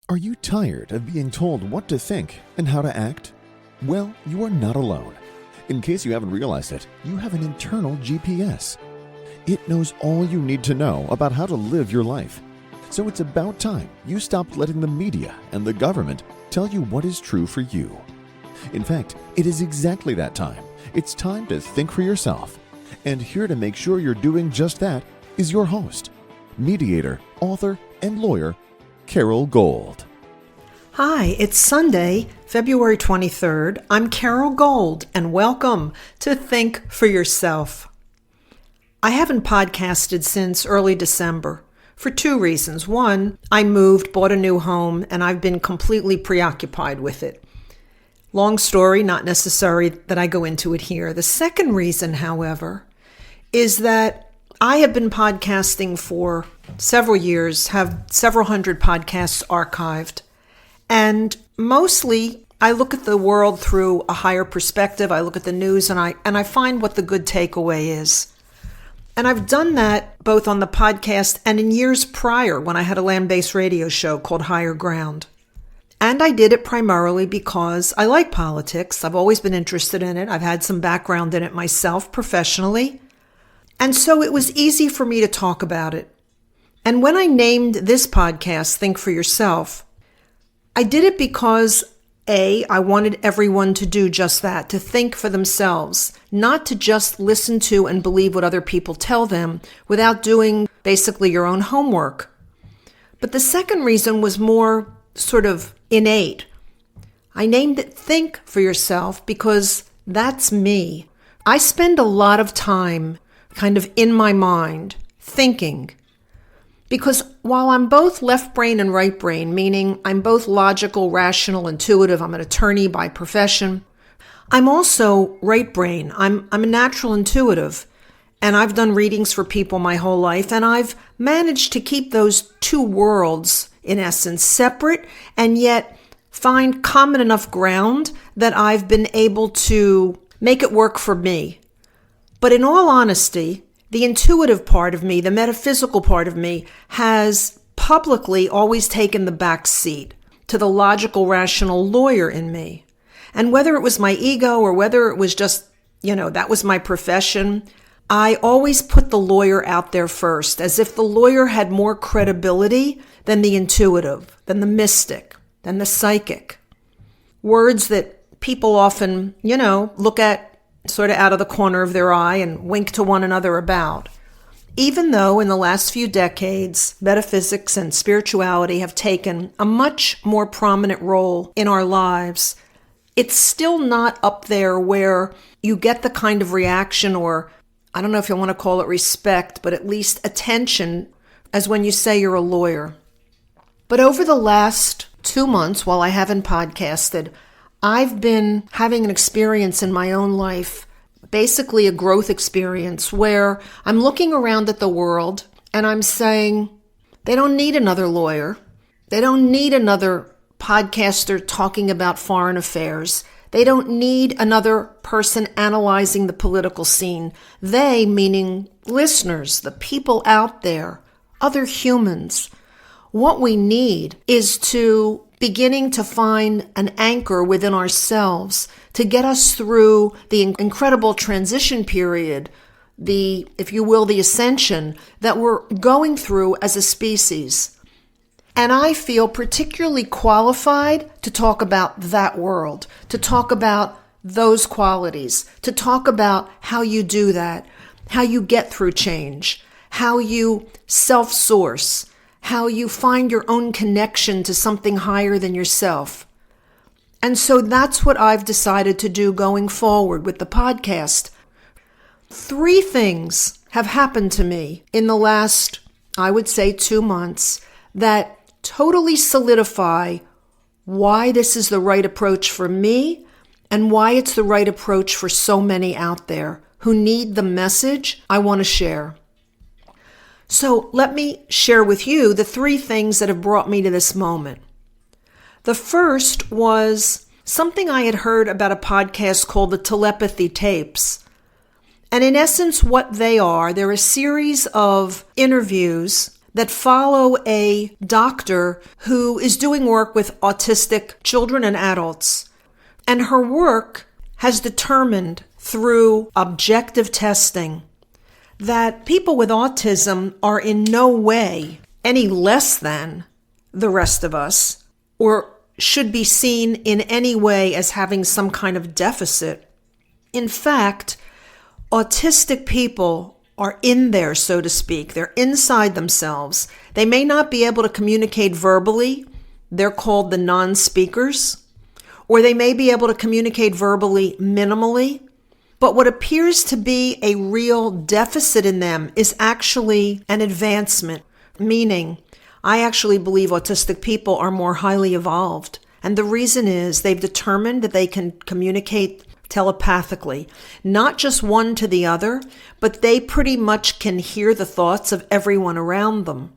Are you tired of being told what to think and how to act? Well, you are not alone. In case you haven't realized it, you have an internal GPS. It knows all you need to know about how to live your life. So it's about time you stopped letting the media and the government tell you what is true for you. In fact, it is exactly that time. It's time to think for yourself. And here to make sure you're doing just that is your host, mediator, author, and lawyer, Carole Gold. Hi, it's Sunday, February 23rd. I'm Carole Gold, and welcome to Think for Yourself. I haven't podcasted since early December for two reasons. One, I moved, bought a new home, and I've been completely preoccupied with it. Long story, not necessary that I go into it here. The second reason, however, is that I have been podcasting for several years, have several hundred podcasts archived, and mostly I look at the world through a higher perspective. I look at the news and I find what the good takeaway is. And I've done that both on the podcast and in years prior when I had a land-based radio show called Higher Ground. And I did it primarily because I like politics. I've always been interested in it. I've had some background in it myself professionally. And so it was easy for me to talk about it. And when I named this podcast, Think for Yourself, I did it because, A, I wanted everyone to do just that, to think for themselves, not to just listen to and believe what other people tell them without doing basically your own homework. But the second reason was more sort of innate. I named it Think for Yourself because that's me. I spend a lot of time kind of in my mind, thinking. Because while I'm both left brain and right brain, meaning I'm both logical, rational, intuitive, I'm an attorney by profession, I'm also right brain. I'm a natural intuitive, and I've done readings for people my whole life, and I've managed to keep those two worlds, in essence, separate, and yet find common enough ground that I've been able to make it work for me. But in all honesty, the intuitive part of me, the metaphysical part of me, has publicly always taken the back seat to the logical, rational lawyer in me. And whether it was my ego or whether it was just, that was my profession, I always put the lawyer out there first, as if the lawyer had more credibility than the intuitive, than the mystic, than the psychic. Words that people often, look at sort of out of the corner of their eye and wink to one another about. Even though in the last few decades, metaphysics and spirituality have taken a much more prominent role in our lives, it's still not up there where you get the kind of reaction, or I don't know if you want to call it respect, but at least attention, as when you say you're a lawyer. But over the last 2 months, while I haven't podcasted, I've been having an experience in my own life, basically a growth experience, where I'm looking around at the world and I'm saying, they don't need another lawyer. They don't need another podcaster talking about foreign affairs. They don't need another person analyzing the political scene. They, meaning listeners, the people out there, other humans. What we need is to beginning to find an anchor within ourselves to get us through the incredible transition period, the ascension that we're going through as a species. And I feel particularly qualified to talk about that world, to talk about those qualities, to talk about how you do that, how you get through change, how you self-source, how you find your own connection to something higher than yourself. And so that's what I've decided to do going forward with the podcast. 3 things have happened to me in the last, I would say, 2 months that totally solidify why this is the right approach for me and why it's the right approach for so many out there who need the message I want to share. So let me share with you the 3 things that have brought me to this moment. The first was something I had heard about a podcast called the Telepathy Tapes. And in essence, what they are, they're a series of interviews that follow a doctor who is doing work with autistic children and adults. And her work has determined through objective testing that people with autism are in no way any less than the rest of us, or should be seen in any way as having some kind of deficit. In fact, autistic people are in there, so to speak. They're inside themselves. They may not be able to communicate verbally. They're called the non-speakers. Or they may be able to communicate verbally minimally. But what appears to be a real deficit in them is actually an advancement, meaning I actually believe autistic people are more highly evolved. And the reason is they've determined that they can communicate telepathically, not just one to the other, but they pretty much can hear the thoughts of everyone around them.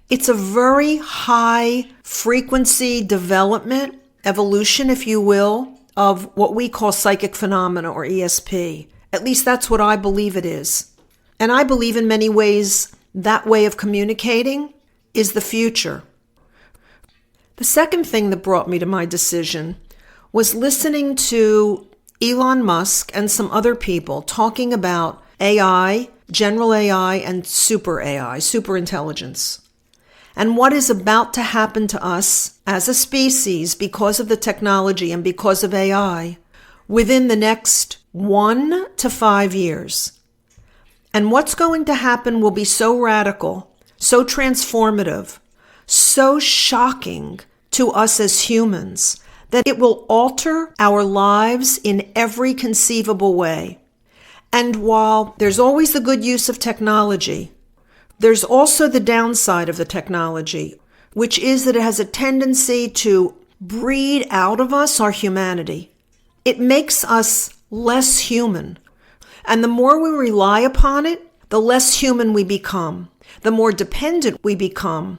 It's a very high frequency development, evolution, if you will, of what we call psychic phenomena or ESP. At least that's what I believe it is. And I believe in many ways that way of communicating is the future. The second thing that brought me to my decision was listening to Elon Musk and some other people talking about AI, general AI, and super AI, super intelligence, and what is about to happen to us as a species because of the technology and because of AI within the next 1 to 5 years. And what's going to happen will be so radical, so transformative, so shocking to us as humans that it will alter our lives in every conceivable way. And while there's always the good use of technology, there's also the downside of the technology, which is that it has a tendency to breed out of us our humanity. It makes us less human. And the more we rely upon it, the less human we become, the more dependent we become,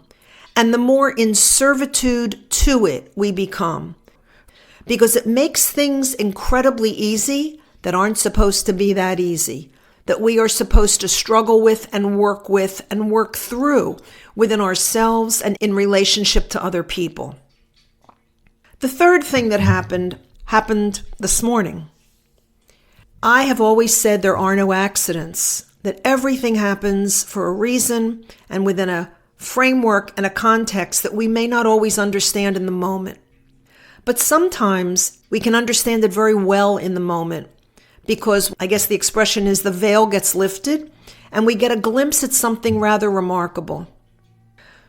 and the more in servitude to it we become. Because it makes things incredibly easy that aren't supposed to be that easy, that we are supposed to struggle with and work through within ourselves and in relationship to other people. The third thing that happened this morning. I have always said there are no accidents, that everything happens for a reason and within a framework and a context that we may not always understand in the moment. But sometimes we can understand it very well in the moment because I guess the expression is the veil gets lifted and we get a glimpse at something rather remarkable.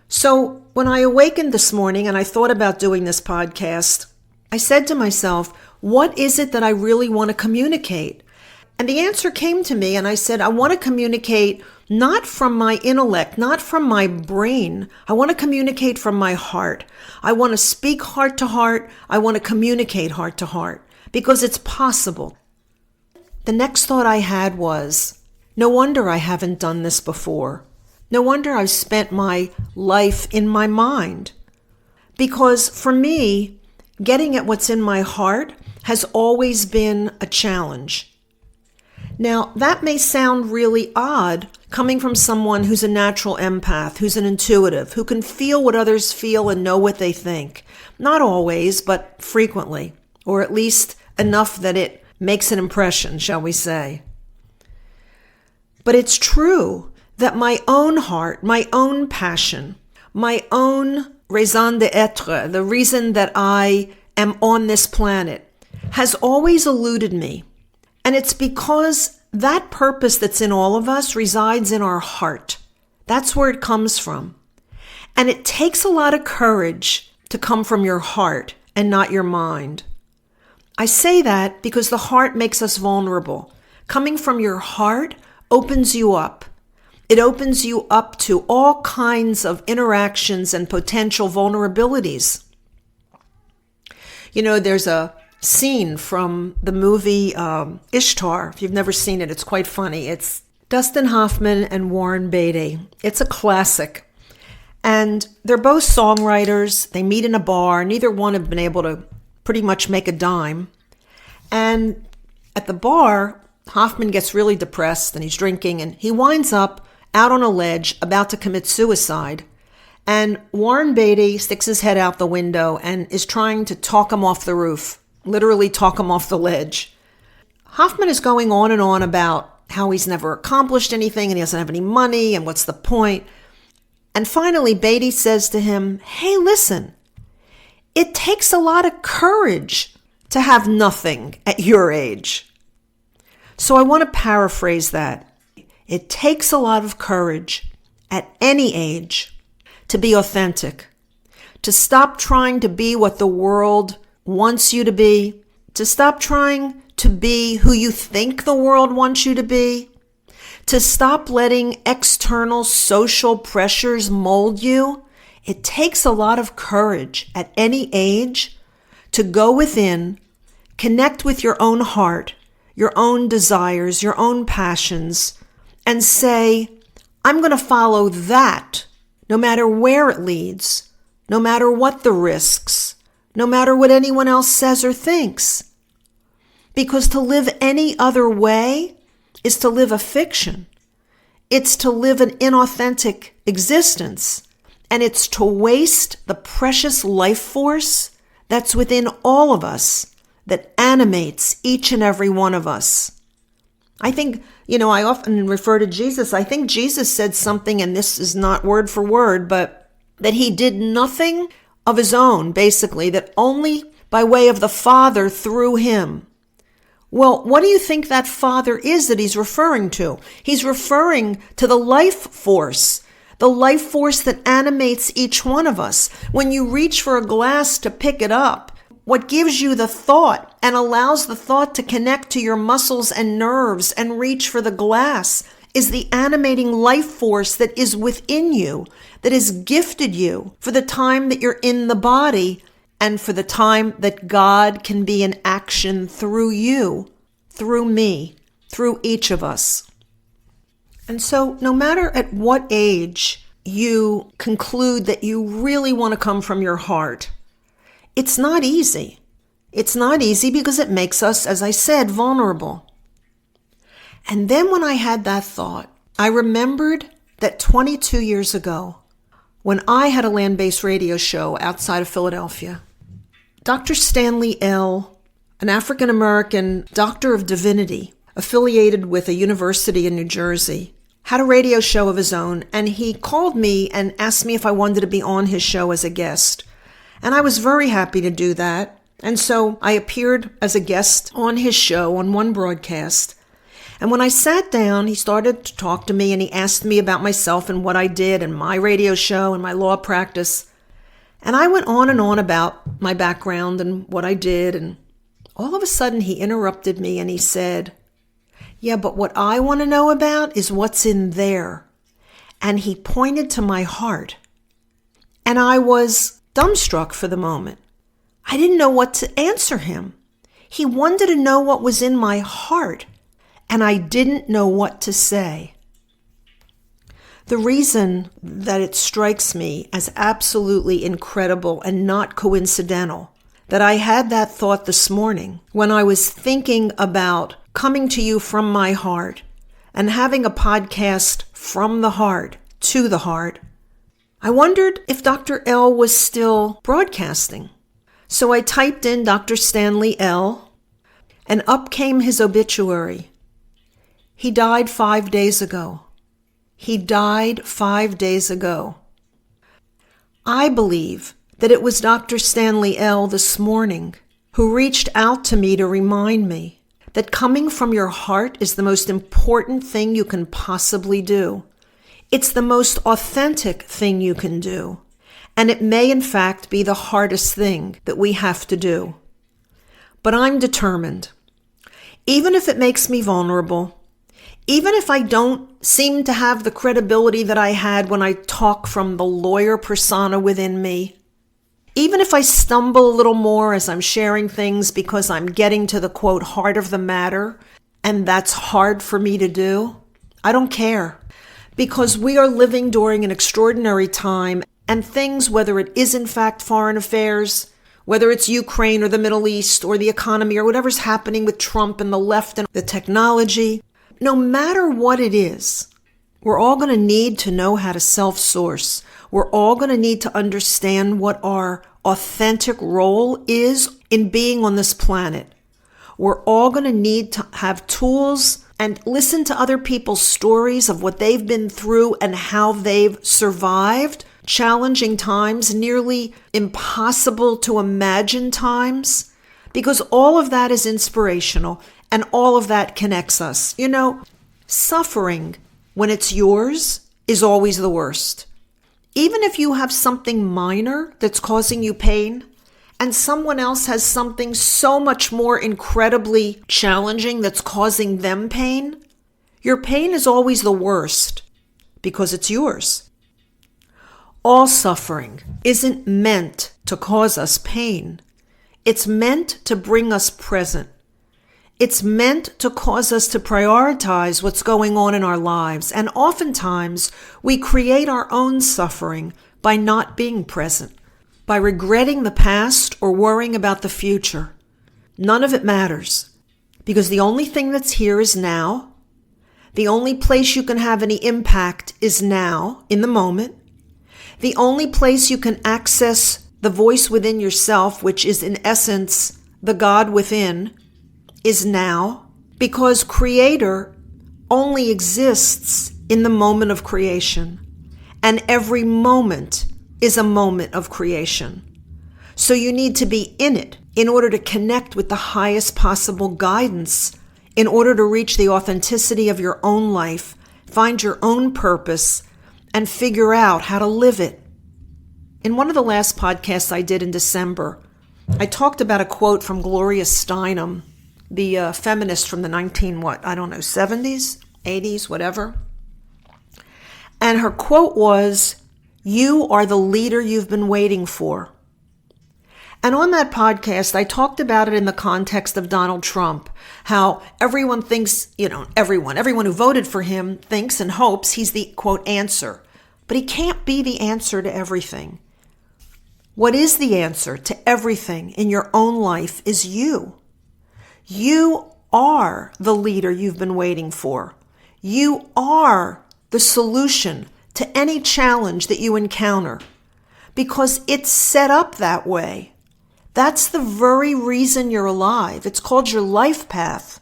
So when I awakened this morning and I thought about doing this podcast, I said to myself, what is it that I really want to communicate? And the answer came to me and I said, I want to communicate not from my intellect, not from my brain. I want to communicate from my heart. I want to speak heart to heart. I want to communicate heart to heart because it's possible. The next thought I had was, no wonder I haven't done this before. No wonder I've spent my life in my mind. Because for me, getting at what's in my heart has always been a challenge. Now, that may sound really odd coming from someone who's a natural empath, who's an intuitive, who can feel what others feel and know what they think. Not always, but frequently, or at least enough that it makes an impression, shall we say. But it's true that my own heart, my own passion, my own raison d'être, the reason that I am on this planet, has always eluded me. And it's because that purpose that's in all of us resides in our heart. That's where it comes from. And it takes a lot of courage to come from your heart and not your mind. I say that because the heart makes us vulnerable. Coming from your heart opens you up. It opens you up to all kinds of interactions and potential vulnerabilities. You know, there's a scene from the movie Ishtar. If you've never seen it, it's quite funny. It's Dustin Hoffman and Warren Beatty. It's a classic. And they're both songwriters. They meet in a bar. Neither one have been able to pretty much make a dime. And at the bar, Hoffman gets really depressed and he's drinking and he winds up out on a ledge about to commit suicide. And Warren Beatty sticks his head out the window and is trying to talk him off the roof, literally talk him off the ledge. Hoffman is going on and on about how he's never accomplished anything and he doesn't have any money and what's the point. And finally, Beatty says to him, hey, listen, it takes a lot of courage to have nothing at your age. So I want to paraphrase that. It takes a lot of courage at any age to be authentic, to stop trying to be what the world wants you to be, to stop trying to be who you think the world wants you to be, to stop letting external social pressures mold you. It takes a lot of courage at any age to go within, connect with your own heart, your own desires, your own passions, and say, I'm going to follow that no matter where it leads, no matter what the risks, no matter what anyone else says or thinks. Because to live any other way is to live a fiction. It's to live an inauthentic existence. And it's to waste the precious life force that's within all of us, that animates each and every one of us. I think, I often refer to Jesus. I think Jesus said something, and this is not word for word, but that he did nothing of his own, basically, that only by way of the Father through him. Well, what do you think that Father is that he's referring to? He's referring to the life force that animates each one of us. When you reach for a glass to pick it up, what gives you the thought and allows the thought to connect to your muscles and nerves and reach for the glass is the animating life force that is within you, that has gifted you for the time that you're in the body and for the time that God can be in action through you, through me, through each of us. And so no matter at what age you conclude that you really want to come from your heart, it's not easy. It's not easy because it makes us, as I said, vulnerable. And then when I had that thought, I remembered that 22 years ago, when I had a land-based radio show outside of Philadelphia, Dr. Stanley L., an African-American doctor of divinity affiliated with a university in New Jersey, had a radio show of his own, and he called me and asked me if I wanted to be on his show as a guest. And I was very happy to do that. And so I appeared as a guest on his show on one broadcast. And when I sat down, he started to talk to me and he asked me about myself and what I did and my radio show and my law practice. And I went on and on about my background and what I did. And all of a sudden he interrupted me and he said, yeah, but what I want to know about is what's in there. And he pointed to my heart. And I was dumbstruck for the moment. I didn't know what to answer him. He wanted to know what was in my heart, and I didn't know what to say. The reason that it strikes me as absolutely incredible and not coincidental that I had that thought this morning when I was thinking about coming to you from my heart and having a podcast from the heart to the heart, I wondered if Dr. L was still broadcasting. So I typed in Dr. Stanley L, and up came his obituary. He died 5 days ago. He died 5 days ago. I believe that it was Dr. Stanley L this morning who reached out to me to remind me that coming from your heart is the most important thing you can possibly do. It's the most authentic thing you can do, and it may in fact be the hardest thing that we have to do. But I'm determined. Even if it makes me vulnerable, even if I don't seem to have the credibility that I had when I talk from the lawyer persona within me, even if I stumble a little more as I'm sharing things because I'm getting to the quote heart of the matter, and that's hard for me to do, I don't care. Because we are living during an extraordinary time, and things, whether it is in fact foreign affairs, whether it's Ukraine or the Middle East or the economy or whatever's happening with Trump and the left and the technology, no matter what it is, We're all going to need to know how to self-source. We're all going to need to understand what our authentic role is in being on this planet. We're all going to need to have tools and listen to other people's stories of what they've been through and how they've survived challenging times, nearly impossible to imagine times, because all of that is inspirational and all of that connects us. You know, suffering, when it's yours, is always the worst. Even if you have something minor that's causing you pain, and someone else has something so much more incredibly challenging that's causing them pain, your pain is always the worst because it's yours. All suffering isn't meant to cause us pain. It's meant to bring us present. It's meant to cause us to prioritize what's going on in our lives. And oftentimes, we create our own suffering by not being present, by regretting the past or worrying about the future. None of it matters, because the only thing that's here is now. The only place you can have any impact is now, in the moment. The only place you can access the voice within yourself, which is in essence the God within, is now, because Creator only exists in the moment of creation, and every moment is a moment of creation. So you need to be in it in order to connect with the highest possible guidance, in order to reach the authenticity of your own life, find your own purpose, and figure out how to live it. In one of the last podcasts I did in December, I talked about a quote from Gloria Steinem, the feminist from the 70s, 80s, whatever. And her quote was, "You are the leader you've been waiting for." And on that podcast, I talked about it in the context of Donald Trump, how everyone thinks, everyone who voted for him thinks and hopes he's the, quote, answer. But he can't be the answer to everything. What is the answer to everything in your own life is you. You are the leader you've been waiting for. You are the solution to any challenge that you encounter, because it's set up that way. That's the very reason you're alive. It's called your life path.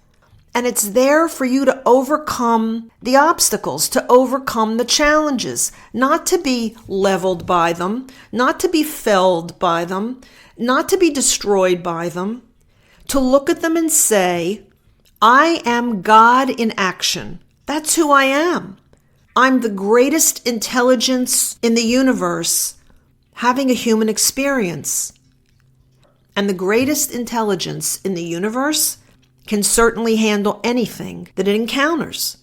And it's there for you to overcome the obstacles, to overcome the challenges, not to be leveled by them, not to be felled by them, not to be destroyed by them, to look at them and say, I am God in action. That's who I am. I'm the greatest intelligence in the universe having a human experience. And the greatest intelligence in the universe can certainly handle anything that it encounters,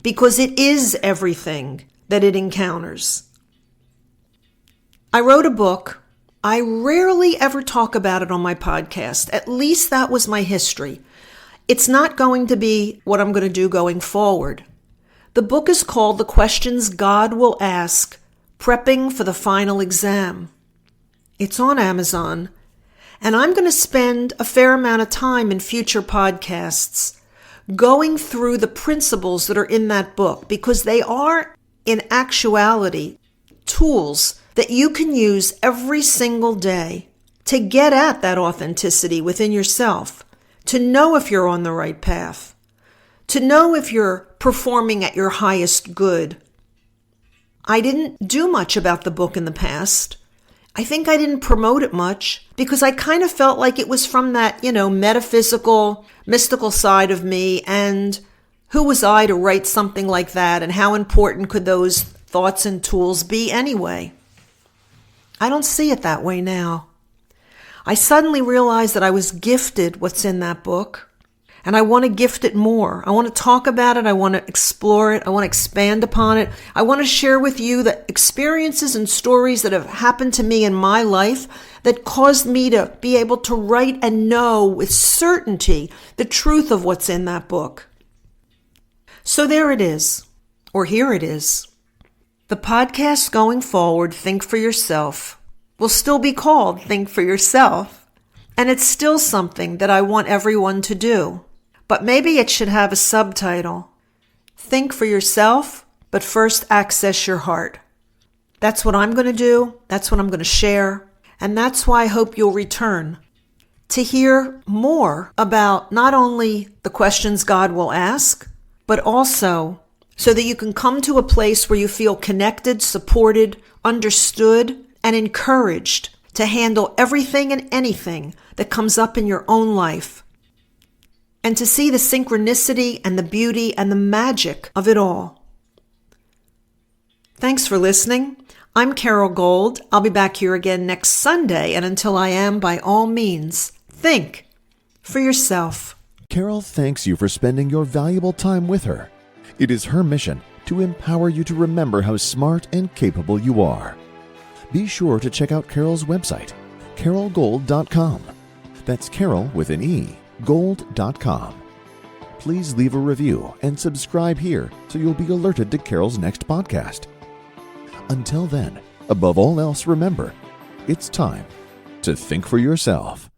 because it is everything that it encounters. I wrote a book. I rarely ever talk about it on my podcast. At least that was my history. It's not going to be what I'm going to do going forward. The book is called The Questions God Will Ask, Prepping for the Final Exam. It's on Amazon. And I'm going to spend a fair amount of time in future podcasts going through the principles that are in that book, because they are, in actuality, tools that you can use every single day to get at that authenticity within yourself, to know if you're on the right path, to know if you're performing at your highest good. I didn't do much about the book in the past. I think I didn't promote it much because I kind of felt like it was from that, metaphysical, mystical side of me. And who was I to write something like that? And how important could those thoughts and tools be anyway? I don't see it that way now. I suddenly realized that I was gifted what's in that book. And I want to gift it more. I want to talk about it. I want to explore it. I want to expand upon it. I want to share with you the experiences and stories that have happened to me in my life that caused me to be able to write and know with certainty the truth of what's in that book. So there it is, or here it is. The podcast going forward, Think for Yourself, will still be called Think for Yourself. And it's still something that I want everyone to do. But maybe it should have a subtitle. Think for yourself, but first access your heart. That's what I'm going to do. That's what I'm going to share. And that's why I hope you'll return to hear more about not only the questions God will ask, but also so that you can come to a place where you feel connected, supported, understood, and encouraged to handle everything and anything that comes up in your own life, and to see the synchronicity and the beauty and the magic of it all. Thanks for listening. I'm Carole Gold. I'll be back here again next Sunday, and until I am, by all means, think for yourself. Carole thanks you for spending your valuable time with her. It is her mission to empower you to remember how smart and capable you are. Be sure to check out Carole's website, carolegold.com. That's Carole with an E, gold.com. Please leave a review and subscribe here so you'll be alerted to Carole's next podcast. Until then, above all else, remember, it's time to think for yourself.